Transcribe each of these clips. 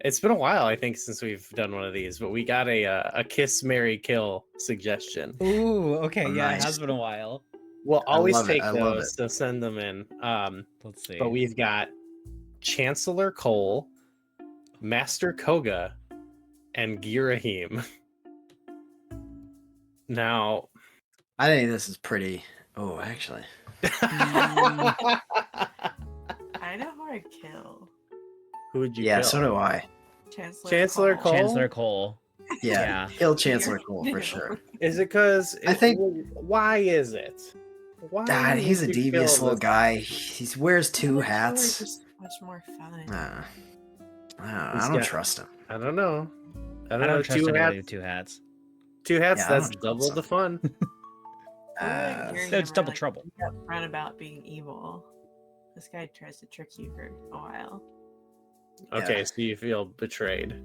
It's been a while, I think, since we've done one of these, but we got a kiss, marry, kill suggestion. Ooh, okay, Oh, yeah, it nice. has been a while. We'll I always love it. take I love those, it. so send them in. Let's see. But we've got Chancellor Cole, Master Koga, and Girahim. Now, I think this is pretty. Oh, actually, I know who I'd kill. who would you yeah, kill? so do I. Chancellor Cole? Chancellor Cole. Yeah, Yeah. kill Chancellor Cole for sure. Is it because? I think- Why is it? Why? God, he's a would you devious kill little this- guy. He wears two hats. Just much more fun. I He's don't got- trust him. I don't know. I I don't know. don't trust Two anybody hats. with two hats. Two hats. Yeah, I That's don't trust double him. the fun. That's double trouble. Upfront about being evil. This guy tries to trick you for a while. Okay, Yeah. so you feel betrayed.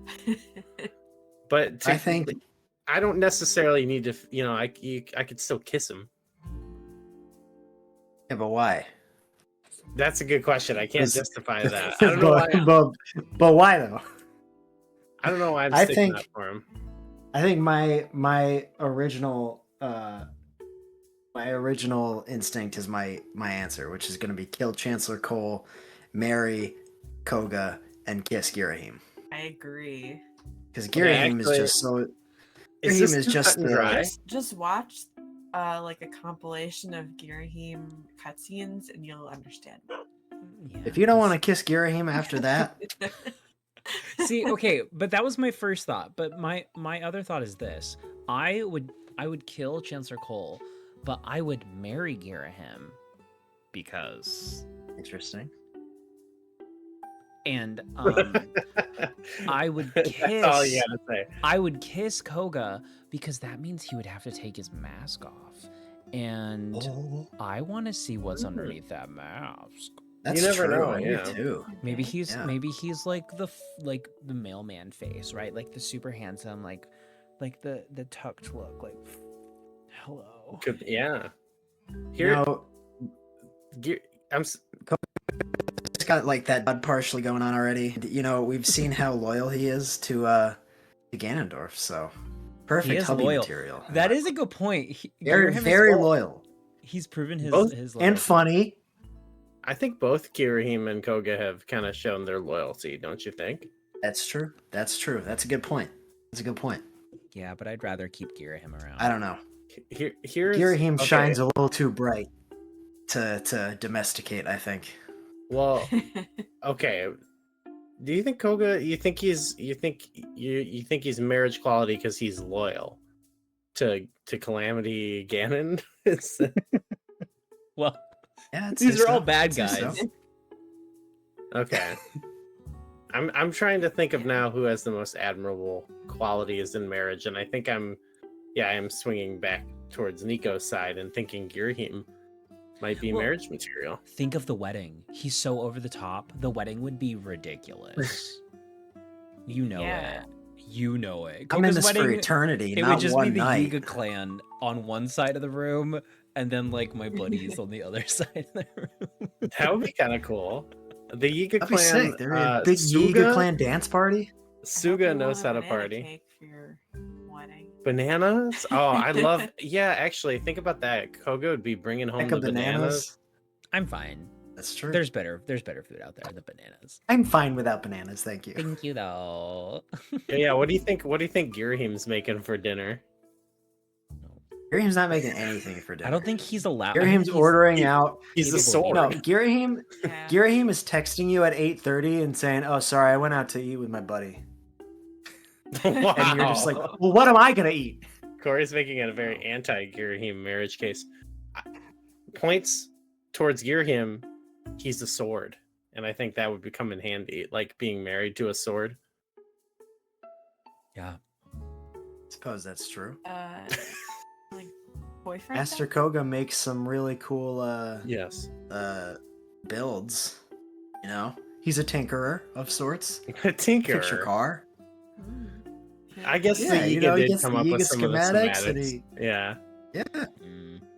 But I think I don't necessarily need to. I could still kiss him. Yeah, but why? That's a good question. I can't Because- justify that. I don't know why. but why though? I don't know why I'm I sticking think- up for him. I think my original instinct is my answer, which is going to be kill Chancellor Cole, marry Koga, and kiss Girahim. I agree. Because Okay, Girahim actually, is just so. Is Girahim this is too just cut and the- dry? Just watch like a compilation of Girahim cutscenes and you'll understand. Yeah. If you don't want to kiss Girahim after that, See, okay, but that was my first thought. But my other thought is this: I would kill Chancellor Cole, but I would marry Girahim because, interesting. and I would kiss. That's all you gotta say. I would kiss Koga because that means he would have to take his mask off, and Oh, I want to see what's underneath that mask. that's never true. know, I do yeah. too. Maybe he's Yeah. like the mailman face, right? Like the super handsome, like the tucked look, like hello. Yeah. You Here, know, I'm. it's got like that bud partially going on already. You know, we've seen how loyal he is to Ganondorf, so perfect is hubby loyal. material. That is a good point. very Girahim is very old. loyal He's proven his Both- his and loyalty. funny. I think both Girahim and Koga have kind of shown their loyalty, don't you think? That's true. That's true. That's a good point. That's a good point. Yeah, but I'd rather keep Girahim around. I don't know. Here's Girahim okay, shines a little too bright to domesticate, I think. Well, okay. Do you think Koga? You think he's marriage quality because he's loyal to Calamity Ganon? Well, Yeah, it's these are all bad I'd say guys. so. Okay. I'm trying to think of now who has the most admirable qualities in marriage, and I think I'm swinging back towards Nico's side and thinking Girahim might be Well, marriage material. think of the wedding. He's so over the top. The wedding would be ridiculous. You know Yeah. it. You know it. I'm in Koga's this for wedding, eternity, it not would just one be the night. Yiga clan on one side of the room, and then like my buddies on the other side of the room. That would be kind of cool. The Yiga That'd be clan, sick. They're a big Suga, Yiga clan dance party. Suga knows how to party. Cake for your wedding. Bananas? Oh, I love. Yeah, actually, think about that. Koga would be bringing home Heck the of bananas. I'm fine. That's true. There's better food out there than bananas. I'm fine without bananas, thank you. Thank you though. Yeah. What do you think? What do you think Girahim's making for dinner? Girahim's not making anything for dinner. I don't think he's allowed. Girahim's ordering out. He's a capable sword. of No, Girahim. Yeah. Girahim is texting you at 8:30 and saying, "Oh, sorry, I went out to eat with my buddy," Wow. and you're just like, "Well, what am I gonna eat?" Corey's making it a very anti-Girahim marriage case. Points towards Girahim. He's a sword, and I think that would become in handy, like being married to a sword. Yeah. Suppose that's true. Like boyfriend. Master Koga makes some really cool Yes. builds. You know, he's a tinkerer of sorts. Tinker. Fix your car. I guess Yeah, the you Yiga know, he did gets come the up with Yiga some of the schematics and schematics. Yeah. Yeah.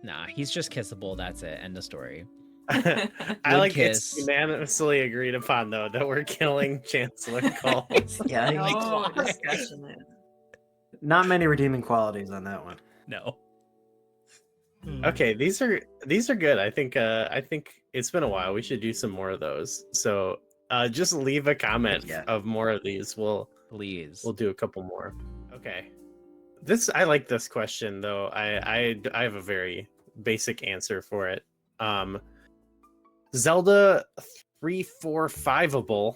Nah, he's just kissable. That's it. End of story. I Would like kiss. it's unanimously agreed upon though that we're killing Chancellor Cole. Yeah, Like, No why? discussion is. not many redeeming qualities on that one. No. Okay, these are good. I think it's been a while. We should do some more of those. So just leave a comment Yeah. of more of these. We'll Please. do a couple more. Okay. I like this question though. I have a very basic answer for it. Zelda 345able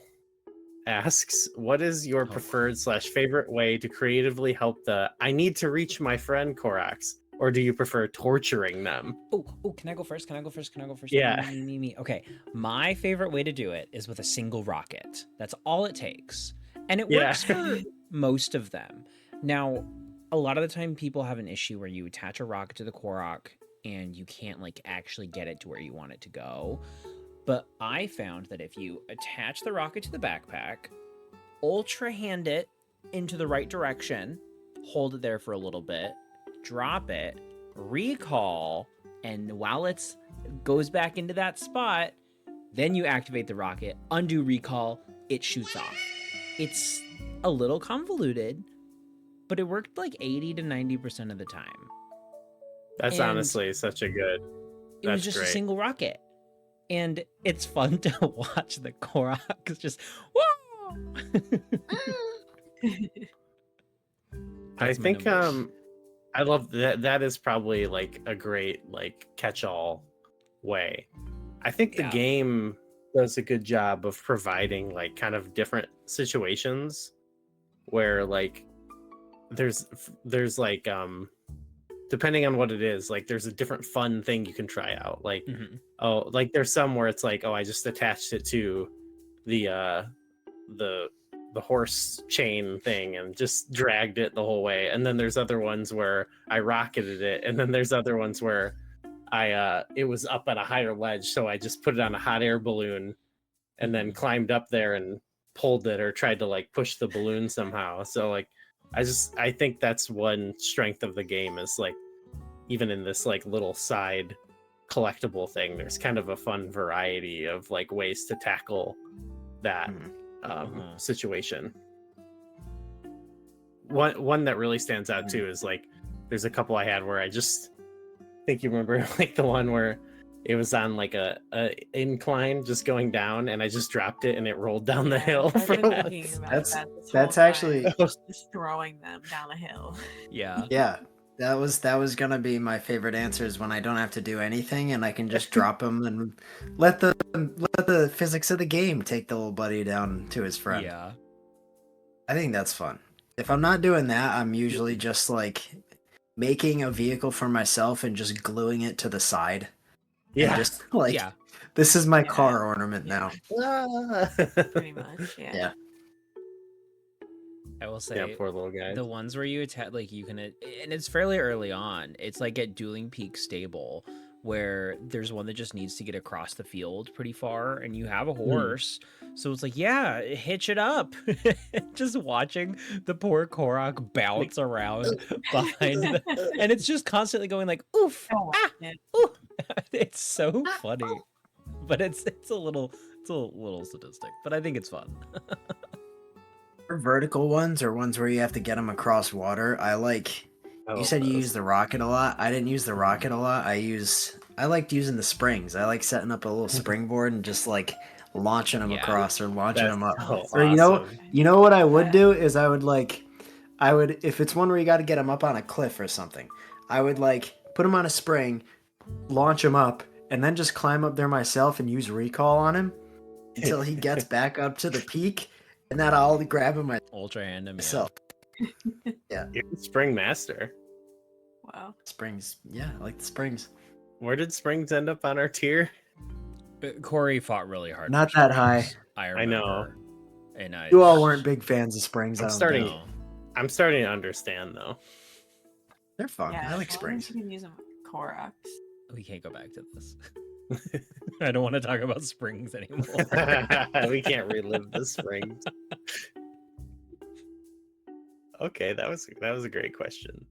asks, what is your preferred / favorite way to creatively help the I need to reach my friend Koroks? Or do you prefer torturing them? Oh, can I go first? Yeah. Me. Okay. My favorite way to do it is with a single rocket. That's all it takes. And it Yeah. works for most of them. Now, a lot of the time people have an issue where you attach a rocket to the Korok and you can't like actually get it to where you want it to go. But I found that if you attach the rocket to the backpack, ultra hand it into the right direction, hold it there for a little bit, drop it, recall, and while it's goes back into that spot, then you activate the rocket, undo recall, it shoots off. It's a little convoluted, but it worked like 80 to 90% of the time. That's And honestly such a good. It was That's just great. a single rocket. And it's fun to watch the Koroks just whoa! I That's my think numbers. I love that. That is probably like a great like catch-all way. I think the Yeah. game does a good job of providing like kind of different situations where like there's like depending on what it is, like there's a different fun thing you can try out. Like oh, like there's some where it's like, oh, I just attached it to the horse chain thing and just dragged it the whole way. And then there's other ones where I rocketed it, and then there's other ones where I it was up at a higher ledge, so I just put it on a hot air balloon and then climbed up there and pulled it or tried to like push the balloon somehow. So like I think that's one strength of the game is like even in this like little side collectible thing, there's kind of a fun variety of like ways to tackle that situation. One that really stands out too is like there's a couple I had where I just think you remember like the one where it was on like a incline just going down and I just dropped it and it rolled down the hill. I've been From thinking about That's- that this that's whole actually- time, just throwing them down a hill. Yeah. Yeah, that was gonna be my favorite answers when I don't have to do anything and I can just drop them and let the physics of the game take the little buddy down to his friend. Yeah. I think that's fun. If I'm not doing that, I'm usually just like making a vehicle for myself and just gluing it to the side. And Yeah. just like Yeah. this is my Yeah. car ornament now. Pretty much, yeah. Yeah. I will say Yeah, poor little guy. the ones where you attach like you can and it's fairly early on. It's like at Dueling Peak Stable where there's one that just needs to get across the field pretty far and you have a horse. So it's like, yeah, hitch it up. Just watching the poor Korok bounce around behind the, and it's just constantly going like oof. Oh, Ah, yeah. ooh. It's so funny. But it's a little sadistic, but I think it's fun. For vertical ones or ones where you have to get them across water, I like. You said you use the rocket a lot. I didn't use the rocket a lot. I liked using the springs. I like setting up a little springboard and just like launching them Yeah. across or launching them up. so Or awesome. you know what I would do is I would if it's one where you got to get them up on a cliff or something, I would like put them on a spring, launch him up, and then just climb up there myself and use recall on him until he gets back up to the peak, and then I'll grab him Ultra hand him. Yeah. myself. You're the Spring Master. Wow. Springs, yeah, I like the springs. Where did Springs end up on our tier? Corey fought really hard. Not for that Springs, high. I know. know. And You all weren't big fans of springs. I'm I don't starting- think. No. I'm starting to understand though. They're fun. Yeah, I like as long as springs. You can use them Koroks. We can't go back to this. I don't want to talk about springs anymore. We can't relive the springs. Okay, that was a great question.